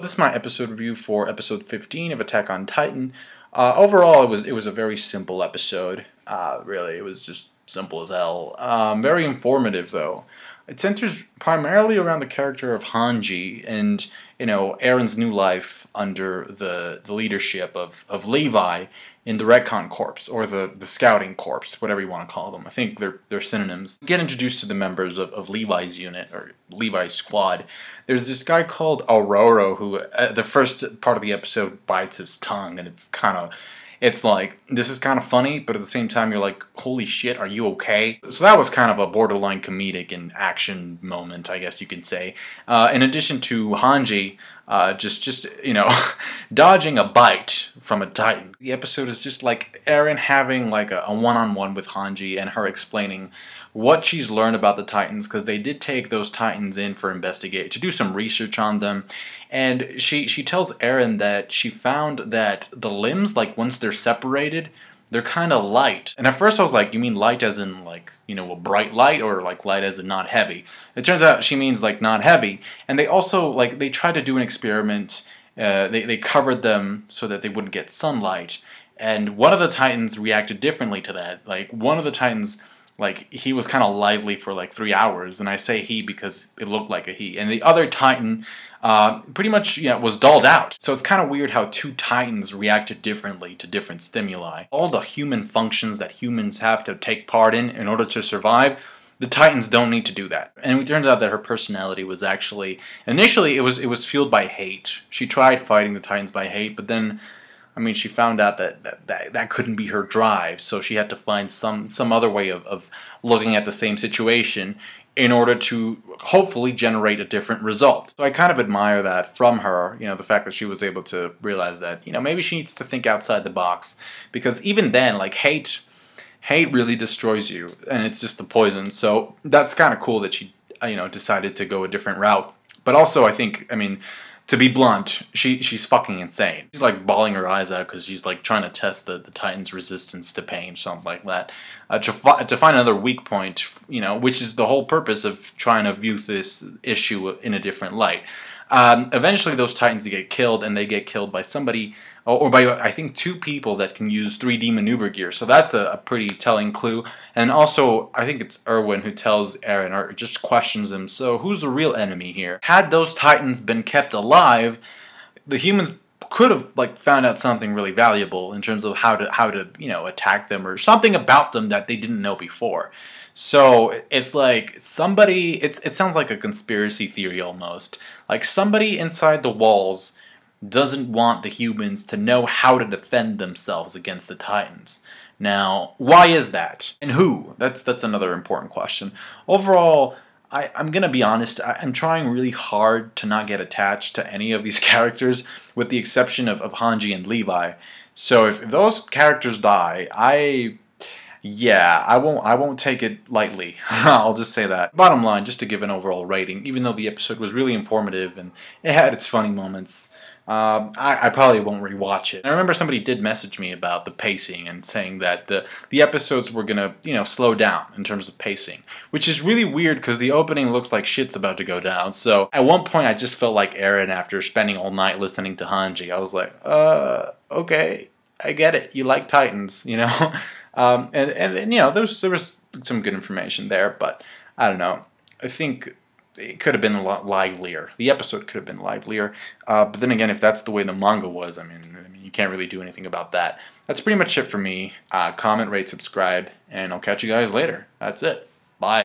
This is my episode review for episode 15 of Attack on Titan. Overall, it was a very simple episode. Really, it was just simple as hell. Very informative, though. It centers primarily around the character of Hanji and, you know, Eren's new life under the leadership of Levi in the Recon Corps, or the Scouting Corps, whatever you want to call them. I think they're synonyms. We get introduced to the members of Levi's unit, or Levi's squad. There's this guy called Aurora who, the first part of the episode, bites his tongue, and it's like, this is kind of funny, but at the same time, you're like, holy shit, are you okay? So that was kind of a borderline comedic and action moment, I guess you could say. In addition to Hanji, just you know, dodging a bite from a Titan. The episode is just like Eren having like a one-on-one with Hanji and her explaining what she's learned about the Titans, because they did take those Titans in for to do some research on them, and she tells Eren that she found that the limbs, like once they're separated, they're kind of light. And at first I was like, you mean light as in like, you know, a bright light, or like light as in not heavy? It turns out she means like not heavy. And they also, like, they tried to do an experiment. They covered them so that they wouldn't get sunlight. And one of the Titans reacted differently to that. Like, one of the Titans, like, he was kind of lively for like 3 hours, and I say he because it looked like a he. And the other Titan pretty much, yeah, was dulled out. So it's kind of weird how two Titans reacted differently to different stimuli. All the human functions that humans have to take part in order to survive, the Titans don't need to do that. And it turns out that her personality was actually, initially it was fueled by hate. She tried fighting the Titans by hate, but then, I mean, she found out that couldn't be her drive, so she had to find some other way of looking at the same situation in order to hopefully generate a different result. So I kind of admire that from her, you know, the fact that she was able to realize that, you know, maybe she needs to think outside the box, because even then, like, hate really destroys you, and it's just the poison. So that's kind of cool that she, you know, decided to go a different route. But also, I think, I mean, to be blunt, she's fucking insane. She's like bawling her eyes out because she's like trying to test the Titan's resistance to pain, something like that. To find another weak point, you know, which is the whole purpose of trying to view this issue in a different light. Eventually those Titans get killed, and they get killed by somebody, or by, I think, 2 people that can use 3D maneuver gear. So that's a pretty telling clue. And also, I think it's Erwin who tells Eren, or just questions him, so who's the real enemy here? Had those Titans been kept alive, the humans could have, like, found out something really valuable in terms of how to you know, attack them, or something about them that they didn't know before. So it's like somebody, it sounds like a conspiracy theory almost. Like somebody inside the walls doesn't want the humans to know how to defend themselves against the Titans. Now, why is that? And who? That's another important question. Overall, I'm gonna be honest, I'm trying really hard to not get attached to any of these characters, with the exception of Hanji and Levi. So if those characters die, yeah, I won't take it lightly. I'll just say that. Bottom line, just to give an overall rating, even though the episode was really informative and it had its funny moments, I probably won't rewatch it. I remember somebody did message me about the pacing and saying that the episodes were gonna, you know, slow down in terms of pacing, which is really weird because the opening looks like shit's about to go down. So at one point I just felt like Eren after spending all night listening to Hanji. I was like, okay, I get it. You like Titans, you know. And you know, there was some good information there, but I don't know. I think it could have been a lot livelier. The episode could have been livelier. But then again, if that's the way the manga was, I mean, you can't really do anything about that. That's pretty much it for me. Comment, rate, subscribe, and I'll catch you guys later. That's it. Bye.